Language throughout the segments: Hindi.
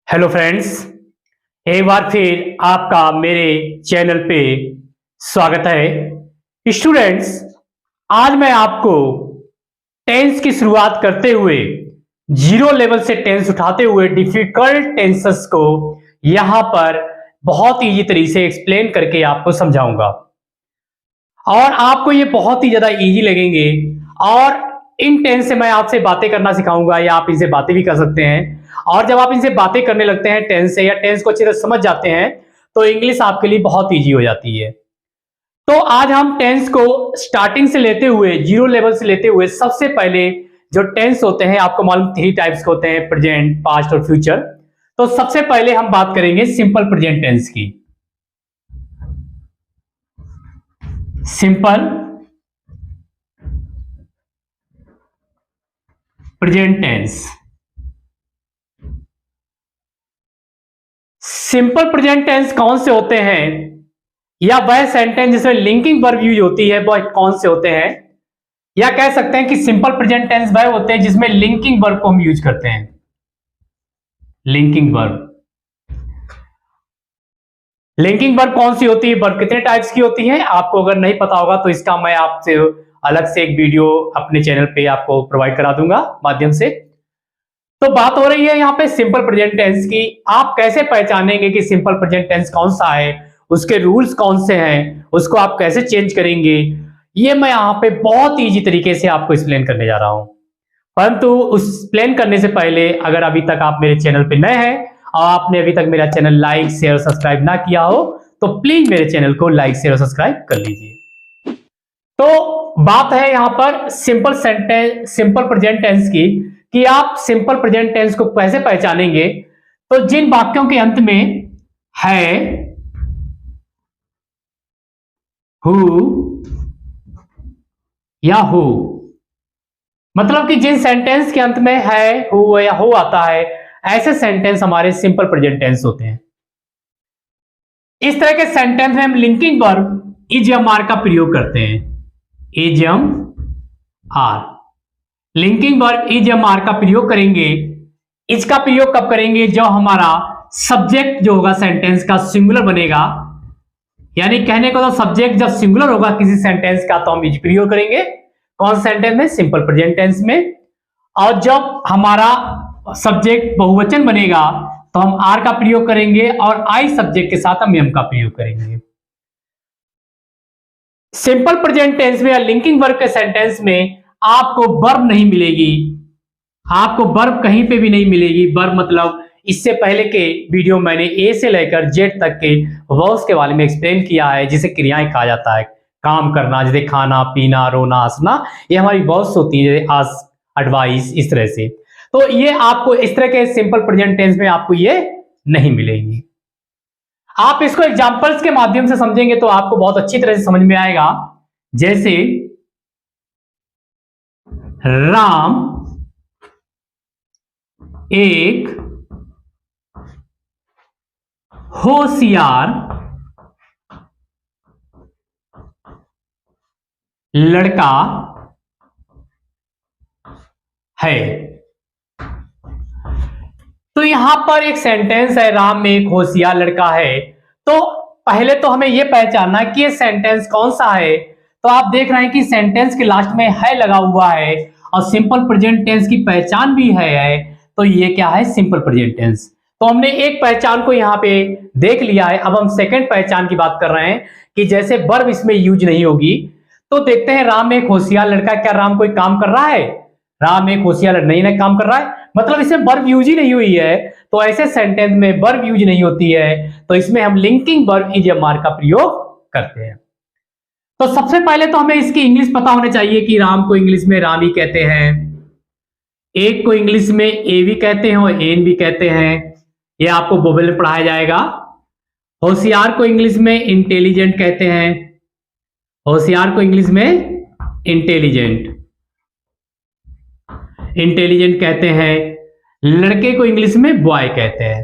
हेलो फ्रेंड्स, एक बार फिर आपका मेरे चैनल पे स्वागत है। स्टूडेंट्स, आज मैं आपको टेंस की शुरुआत करते हुए जीरो लेवल से टेंस उठाते हुए डिफिकल्ट टेंसेस को यहां पर बहुत इजी तरीके से एक्सप्लेन करके आपको समझाऊंगा और आपको ये बहुत ही ज्यादा इजी लगेंगे। और इन टेंस से मैं आपसे बातें करना सिखाऊंगा या आप इनसे बातें भी कर सकते हैं। और जब आप इनसे बातें करने लगते हैं टेंस से या टेंस को अच्छी तरह समझ जाते हैं तो इंग्लिश आपके लिए बहुत इजी हो जाती है। तो आज हम टेंस को स्टार्टिंग से लेते हुए जीरो लेवल से लेते हुए सबसे पहले जो टेंस होते हैं आपको मालूम थ्री टाइप्स के होते हैं, प्रेजेंट, पास्ट और फ्यूचर। तो सबसे पहले हम बात करेंगे सिंपल प्रेजेंट टेंस की। Simple present tense. Simple present tense कौन से होते हैं या वह सेंटेंस जिसमें लिंकिंग वर्ब यूज होती है वह कौन से होते हैं, या कह सकते हैं कि सिंपल प्रेजेंट टेंस वह होते हैं जिसमें लिंकिंग वर्ब को हम यूज करते हैं। Linking verb. लिंकिंग वर्ब कौन सी होती है, वर्ब कितने टाइप्स की होती है, आपको अगर नहीं पता होगा तो इसका मैं आपसे अलग से एक वीडियो अपने चैनल पे आपको प्रोवाइड करा दूंगा माध्यम से। तो बात हो रही है यहाँ पे सिंपल प्रेजेंट टेंस की। आप कैसे पहचानेंगे कि सिंपल प्रेजेंट टेंस कौन सा है, उसके रूल्स कौन से हैं, उसको आप कैसे चेंज करेंगे, ये मैं यहाँ पे बहुत इजी तरीके से आपको एक्सप्लेन करने जा रहा हूं। परंतु उस एक्सप्लेन करने से पहले अगर अभी तक आप मेरे चैनल पे नए हैं और आपने अभी तक मेरा चैनल लाइक शेयर सब्सक्राइब ना किया हो तो प्लीज मेरे चैनल को लाइक शेयर और सब्सक्राइब कर लीजिए। तो बात है यहाँ पर simple sentence, simple present tense की, कि आप सिंपल प्रेजेंट टेंस को कैसे पहचानेंगे। तो जिन वाक्यों के अंत में है, हु या हु, मतलब कि जिन सेंटेंस के अंत में है, हु या हु आता है, ऐसे सेंटेंस हमारे सिंपल प्रेजेंट टेंस होते हैं। इस तरह के सेंटेंस में हम लिंकिंग वर्ब इजएमआर का प्रयोग करते हैं। इजएमआर, लिंकिंग वर्ब इजएमआर का प्रयोग करेंगे। इसका प्रयोग कब करेंगे, जब हमारा सब्जेक्ट जो होगा सेंटेंस का सिंगुलर बनेगा, यानी कहने को तो सब्जेक्ट जब सिंगुलर होगा किसी सेंटेंस का तो हम इज प्रयोग करेंगे। कौन सेंटेंस में, सिंपल प्रेजेंट टेंस में। और जब हमारा सब्जेक्ट बहुवचन बनेगा तो हम आर का प्रयोग करेंगे और आई सब्जेक्ट के साथ हम एम का प्रयोग करेंगे। सिंपल प्रेजेंट टेंस में या लिंकिंग वर्ब के सेंटेंस में आपको वर्ब नहीं मिलेगी, आपको वर्ब कहीं पे भी नहीं मिलेगी। वर्ब मतलब इससे पहले के वीडियो मैंने ए से लेकर जेड तक के वर्ब्स के बारे में एक्सप्लेन किया है, जिसे क्रियाएं कहा जाता है। काम करना, जैसे खाना, पीना, रोना, हंसना, ये हमारी वर्ब्स होती है, जैसे आस्क, एडवाइस, इस तरह से। तो ये आपको इस तरह के सिंपल प्रेजेंट टेंस में आपको ये नहीं मिलेंगी। आप इसको एग्जांपल्स के माध्यम से समझेंगे तो आपको बहुत अच्छी तरह से समझ में आएगा। जैसे राम एक होशियार लड़का है। तो यहां पर एक सेंटेंस है, राम में एक होशियार लड़का है। तो पहले तो हमें यह पहचानना है कि ये सेंटेंस कौन सा है। तो आप देख रहे हैं कि सेंटेंस के लास्ट में है लगा हुआ है और सिंपल प्रेजेंट टेंस की पहचान भी है। तो ये क्या है, सिंपल प्रेजेंट टेंस। तो हमने एक पहचान को यहाँ पे देख लिया है। अब हम सेकंड पहचान की बात कर रहे हैं कि जैसे वर्ब इसमें यूज नहीं होगी। तो देखते हैं, राम एक होशियार लड़का, क्या राम कोई काम कर रहा है? राम एक होशियार नहीं काम कर रहा है, मतलब इसमें वर्ब यूज ही नहीं हुई है। तो ऐसे सेंटेंस में वर्ब यूज नहीं होती है, तो इसमें हम लिंकिंग वर्ब इजएमआर का प्रयोग करते हैं। तो सबसे पहले तो हमें इसकी इंग्लिश पता होनी चाहिए कि राम को इंग्लिश में राम ही कहते हैं, एक को इंग्लिश में ए भी कहते हैं और एन भी कहते हैं। ये आपको वोवेल में पढ़ाया जाएगा। होशियार को इंग्लिश में इंटेलिजेंट कहते हैं, होशियार को इंग्लिश में इंटेलिजेंट कहते हैं। लड़के को इंग्लिश में बॉय कहते हैं।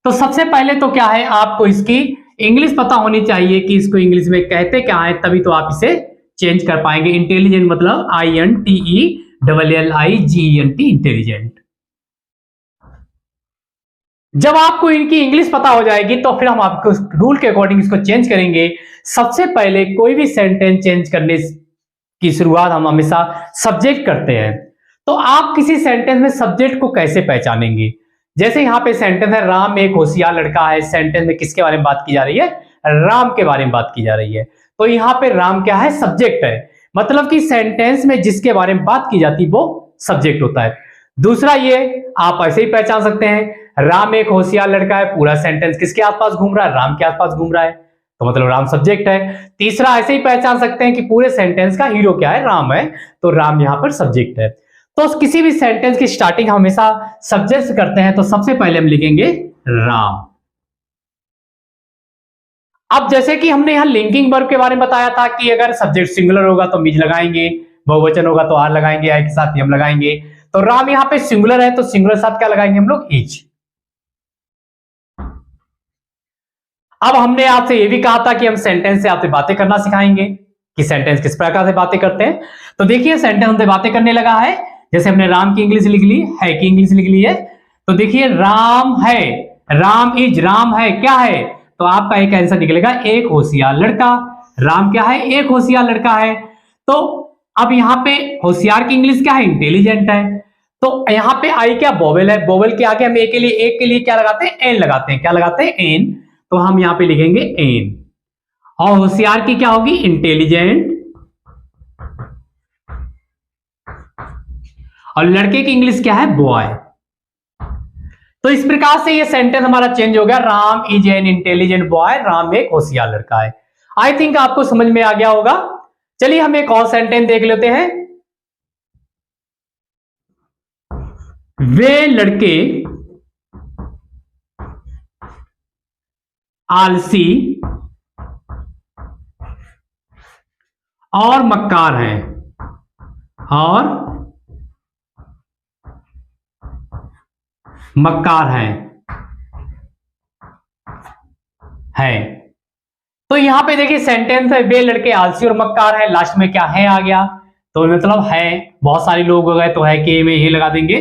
तो सबसे पहले तो क्या है, आपको इसकी इंग्लिश पता होनी चाहिए कि इसको इंग्लिश में कहते क्या है, तभी तो आप इसे चेंज कर पाएंगे। इंटेलिजेंट मतलब INTELLIGENT, इंटेलिजेंट। जब आपको इनकी इंग्लिश पता हो जाएगी तो फिर हम आपको रूल के अकॉर्डिंग इसको चेंज करेंगे। सबसे पहले कोई भी सेंटेंस चेंज करने की शुरुआत हम हमेशा सब्जेक्ट करते हैं। तो आप किसी सेंटेंस में सब्जेक्ट को कैसे पहचानेंगे? जैसे यहां पे सेंटेंस है राम एक होशियार लड़का है। सेंटेंस में किसके बारे में बात की जा रही है? राम के बारे में बात की जा रही है। तो यहां पे राम क्या है? सब्जेक्ट है। मतलब कि सेंटेंस में जिसके बारे में बात की जाती है वो सब्जेक्ट होता है। दूसरा, ये आप ऐसे ही पहचान सकते हैं, राम एक होशियार लड़का है, पूरा सेंटेंस किसके आसपास घूम रहा है? राम के आसपास घूम रहा है, तो मतलब राम सब्जेक्ट है। तीसरा, ऐसे ही पहचान सकते हैं कि पूरे सेंटेंस का हीरो क्या है? राम है, तो राम यहां पर सब्जेक्ट है। तो किसी भी सेंटेंस की स्टार्टिंग हमेशा सब्जेक्ट से करते हैं, तो सबसे पहले हम लिखेंगे राम। अब जैसे कि हमने यहां लिंकिंग वर्ब के बारे में बताया था कि अगर सब्जेक्ट सिंगुलर होगा तो मीज लगाएंगे, बहुवचन होगा तो आर लगाएंगे, आई के साथ हम लगाएंगे। तो राम यहां पे सिंगुलर है, तो सिंगुलर साथ क्या लगाएंगे हम लोग? इज। अब हमने आपसे यह भी कहा था कि हम सेंटेंस से आपसे बातें करना सिखाएंगे कि सेंटेंस किस प्रकार से बातें करते हैं। तो देखिए सेंटेंस हमसे बातें करने लगा है। जैसे हमने राम की इंग्लिश लिख ली, है की इंग्लिश लिख ली है। तो देखिए राम है, राम इज, राम है क्या है? तो आपका एक आंसर निकलेगा एक होशियार लड़का। राम क्या है? एक होशियार लड़का है। तो अब यहां पे होशियार की इंग्लिश क्या है? इंटेलिजेंट है। तो यहां पे आई क्या? वोवेल है। वोवेल के आगे हम एक के लिए क्या लगाते हैं? एन लगाते हैं। क्या लगाते हैं? एन। तो हम यहां पे लिखेंगे एन। और होशियार की क्या होगी? इंटेलिजेंट। और लड़के की इंग्लिश क्या है? बॉय। तो इस प्रकार से ये सेंटेंस हमारा चेंज हो गया, Ram is an intelligent boy, Ram एक होशियार लड़का है। आई थिंक आपको समझ में आ गया होगा। चलिए हम एक और सेंटेंस देख लेते हैं। वे लड़के आलसी और मक्कार हैं, और मक्कार है। तो यहां पे देखिए सेंटेंस है, वे लड़के आलसी और मक्कार है, लास्ट में क्या है आ गया, तो मतलब है, बहुत सारे लोग हो गए तो है के में ही लगा देंगे।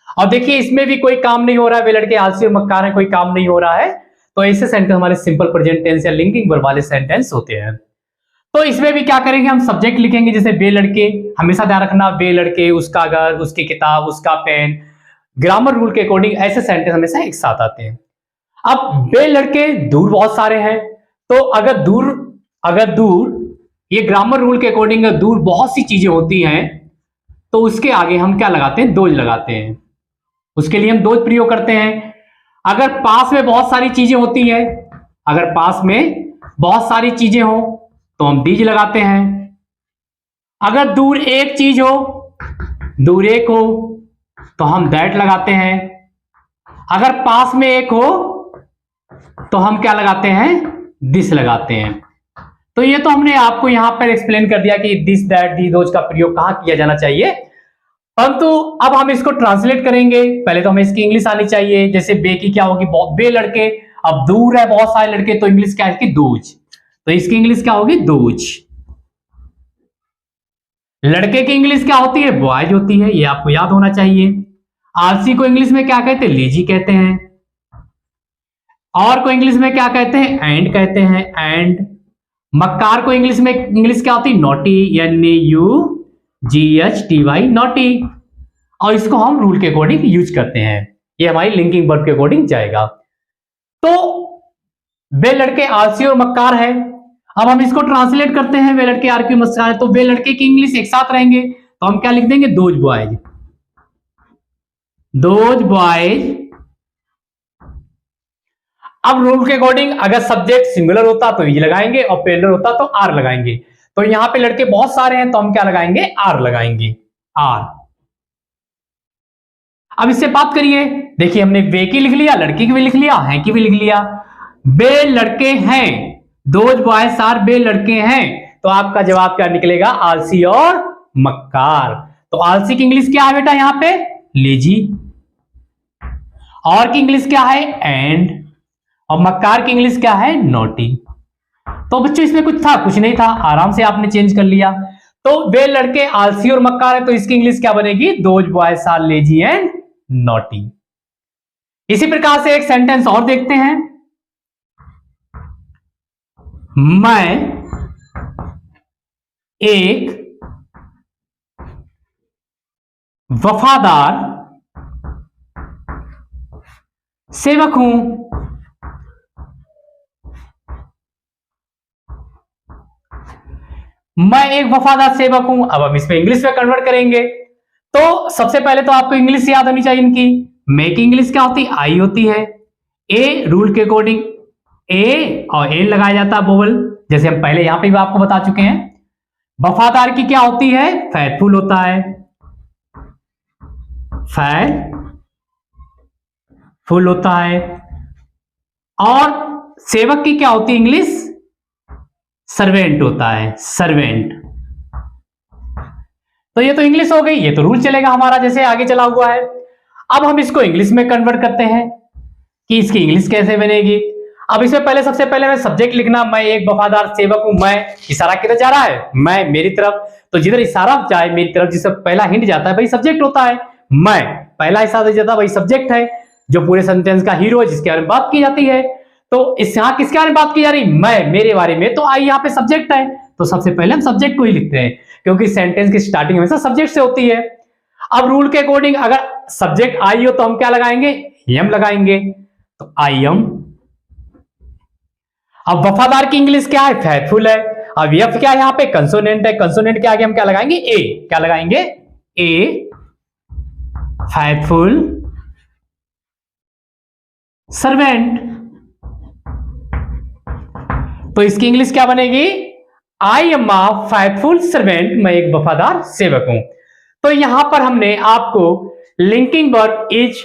और देखिए इसमें भी कोई काम नहीं हो रहा है, वे लड़के आलसी और मक्कार है, कोई काम नहीं हो रहा है। तो ऐसे सेंटेंस हमारे सिंपल प्रेजेंट टेंस या लिंकिंग वर्ब वाले सेंटेंस होते हैं। तो इसमें भी क्या करेंगे, हम सब्जेक्ट लिखेंगे। जैसे वे लड़के, हमेशा ध्यान रखना, वे लड़के, उसका घर, उसकी किताब, उसका पेन। ग्रामर रूल के अकॉर्डिंग ऐसे सेंटेंस हमेशा एक साथ आते हैं। अब वे लड़के दूर बहुत सारे हैं, तो अगर दूर ये ग्रामर रूल के अकॉर्डिंग दूर बहुत सी चीजें होती हैं, तो उसके आगे हम क्या लगाते हैं? दोज लगाते हैं। उसके लिए हम दोज प्रयोग करते हैं। अगर पास में बहुत सारी चीजें होती हैं, अगर पास में बहुत सारी चीजें हो तो हम दीज लगाते हैं। अगर दूर एक चीज हो, दूर एक हो, तो हम दैट लगाते हैं। अगर पास में एक हो तो हम क्या लगाते हैं? दिस लगाते हैं। तो ये तो हमने आपको यहां पर एक्सप्लेन कर दिया कि दिस, दैट, दी, दोज का प्रयोग कहां किया जाना चाहिए। परंतु अब हम इसको ट्रांसलेट करेंगे। पहले तो हमें इसकी इंग्लिश आनी चाहिए। जैसे बे की क्या होगी? बे लड़के, अब दूर है बहुत सारे लड़के, तो इंग्लिश क्या है इसकी? दोज। तो इसकी इंग्लिश क्या होगी? दोज। लड़के की इंग्लिश क्या होती है? बॉयज होती है, ये आपको याद होना चाहिए। आलसी को इंग्लिश में क्या कहते हैं? लेजी कहते हैं। और को इंग्लिश में क्या कहते हैं? एंड कहते हैं, एंड। मक्कार को इंग्लिश क्या होती है? Naughty, NAUGHTY, naughty. और इसको हम रूल के अकॉर्डिंग यूज करते हैं, ये हमारी लिंकिंग वर्ब के अकॉर्डिंग जाएगा। तो वे लड़के आलसी और मक्कार है। अब हम इसको ट्रांसलेट करते हैं, वे लड़के आलसी और मक्कार है, तो वे लड़के की इंग्लिश एक साथ रहेंगे, तो हम क्या लिख देंगे? Those boys. Those boys. अब रूल के अकॉर्डिंग अगर सब्जेक्ट सिंगुलर होता तो इज लगाएंगे, और प्लूरल होता तो आर लगाएंगे। तो यहां पे लड़के बहुत सारे हैं, तो हम क्या लगाएंगे? आर लगाएंगे, आर। अब इससे बात करिए। देखिए हमने वे की लिख लिया, लड़की की भी लिख लिया, है की भी लिख लिया। वे लड़के हैं, दोज बॉयज आर, वे लड़के हैं, तो आपका जवाब क्या निकलेगा? आलसी और मक्कार। तो आलसी की इंग्लिश क्या है बेटा? यहां पे लेजी। और की इंग्लिश क्या है? एंड। और मक्कार की इंग्लिश क्या है? नोटी। तो बच्चों इसमें कुछ था? कुछ नहीं था, आराम से आपने चेंज कर लिया। तो वे लड़के आलसी और मक्कार है, तो इसकी इंग्लिश क्या बनेगी? Those boys are lazy and naughty. इसी प्रकार से एक सेंटेंस और देखते हैं। मैं एक वफादार सेवक हूं। मैं एक वफादार सेवक हूं। अब हम इसमें इंग्लिश में कन्वर्ट करेंगे। तो सबसे पहले तो आपको इंग्लिश याद होनी चाहिए इनकी। मैं की इंग्लिश क्या होती है? आई होती है। ए रूल के अकॉर्डिंग ए और एन लगाया जाता है वोवल, जैसे हम पहले यहां पे भी आपको बता चुके हैं। वफादार की क्या होती है? फेथफुल होता है। फेथफुल होता है। और सेवक की क्या होती है इंग्लिश? सर्वेंट होता है। सर्वेंट। तो ये तो इंग्लिश हो गई, ये तो रूल चलेगा हमारा जैसे आगे चला हुआ है। अब हम इसको इंग्लिश में कन्वर्ट करते हैं कि इसकी इंग्लिश कैसे बनेगी। अब इसमें पहले सबसे पहले मैं सब्जेक्ट लिखना, मैं एक वफादार सेवक हूं। मैं इशारा किधर जा रहा है? मैं, मेरी तरफ। तो जिधर इशारा जाए मेरी तरफ, जिससे पहला हिंट जाता है वही सब्जेक्ट होता है। मैं पहला इशारा जाता है वही सब्जेक्ट है, जो पूरे सेंटेंस का हीरो है, जिसके बारे में बात की जाती है। तो इस यहां किसके बारे में बात की जा रही? मैं, मेरे बारे में। तो आई यहाँ पे सब्जेक्ट है, तो सबसे पहले हम सब्जेक्ट को ही लिखते हैं, क्योंकि सेंटेंस की स्टार्टिंग हमेशा सब्जेक्ट से होती है। अब रूल के अकॉर्डिंग अगर सब्जेक्ट आई हो तो हम क्या लगाएंगे? एम लगाएंगे। तो आई एम। अब वफादार की इंग्लिश क्या है? फेथफुल है। अब एफ क्या है? यहाँ पे कंसोनेंट है। कंसोनेंट के आगे हम क्या लगाएंगे? ए। क्या लगाएंगे? ए। Faithful servant. तो इसकी इंग्लिश क्या बनेगी? I am a faithful servant. मैं एक वफादार सेवक हूं। तो यहां पर हमने आपको लिंकिंग वर्ब इज,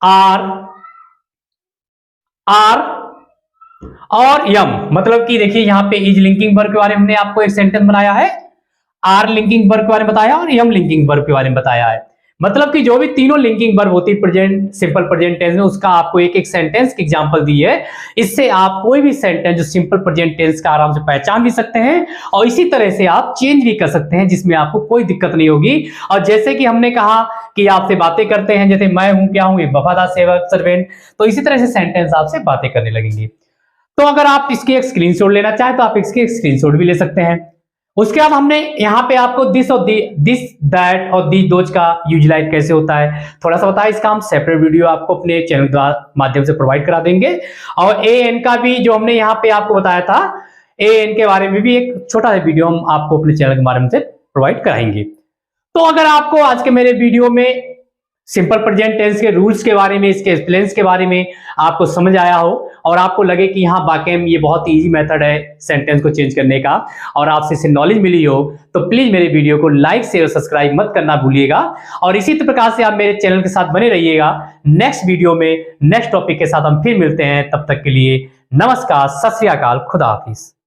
आर और यम, मतलब कि देखिए यहां पे इज लिंकिंग वर्ब के बारे में हमने आपको एक सेंटेंस बनाया है, आर लिंकिंग वर्ब के बारे में बताया और यम लिंकिंग वर्ब के बारे में बताया है। मतलब कि जो भी तीनों लिंकिंग वर्ब होती है प्रेजेंट, सिंपल प्रेजेंट टेंस में, उसका आपको एक एक सेंटेंस की एग्जांपल दी है। इससे आप कोई भी सेंटेंस जो सिंपल प्रेजेंट टेंस का आराम से पहचान भी सकते हैं और इसी तरह से आप चेंज भी कर सकते हैं, जिसमें आपको कोई दिक्कत नहीं होगी। और जैसे कि हमने कहा कि आपसे बातें करते हैं, जैसे मैं हूं, क्या हूं? एक वफादार सेवक, सर्वेंट। तो इसी तरह से सेंटेंस आपसे बातें करने लगेंगे। तो अगर आप इसकी एक स्क्रीनशॉट लेना चाहें तो आप इसकी एक स्क्रीनशॉट भी ले सकते हैं। उसके बाद हमने यहाँ पे आपको दिस और दिस, दैट और दी, दोज का यूटिलाइज कैसे होता है थोड़ा सा बताया। इसका हम सेपरेट वीडियो आपको अपने चैनल के माध्यम से प्रोवाइड करा देंगे। और ए एन का भी जो हमने यहाँ पे आपको बताया था, ए एन के बारे में भी एक छोटा सा वीडियो हम आपको अपने चैनल के माध्यम से प्रोवाइड कराएंगे। तो अगर आपको आज के मेरे वीडियो में सिंपल प्रेजेंट टेंस के रूल्स के बारे में, इसके एक्सप्लेन्स के बारे में आपको समझ आया हो और आपको लगे कि हाँ वाकई में ये बहुत इजी मेथड है सेंटेंस को चेंज करने का और आपसे इससे नॉलेज मिली हो, तो प्लीज मेरे वीडियो को लाइक शेयर और सब्सक्राइब मत करना भूलिएगा। और इसी प्रकार से आप मेरे चैनल के साथ बने रहिएगा। नेक्स्ट वीडियो में नेक्स्ट टॉपिक के साथ हम फिर मिलते हैं। तब तक के लिए नमस्कार, सत श्री अकाल, खुदा हाफिज।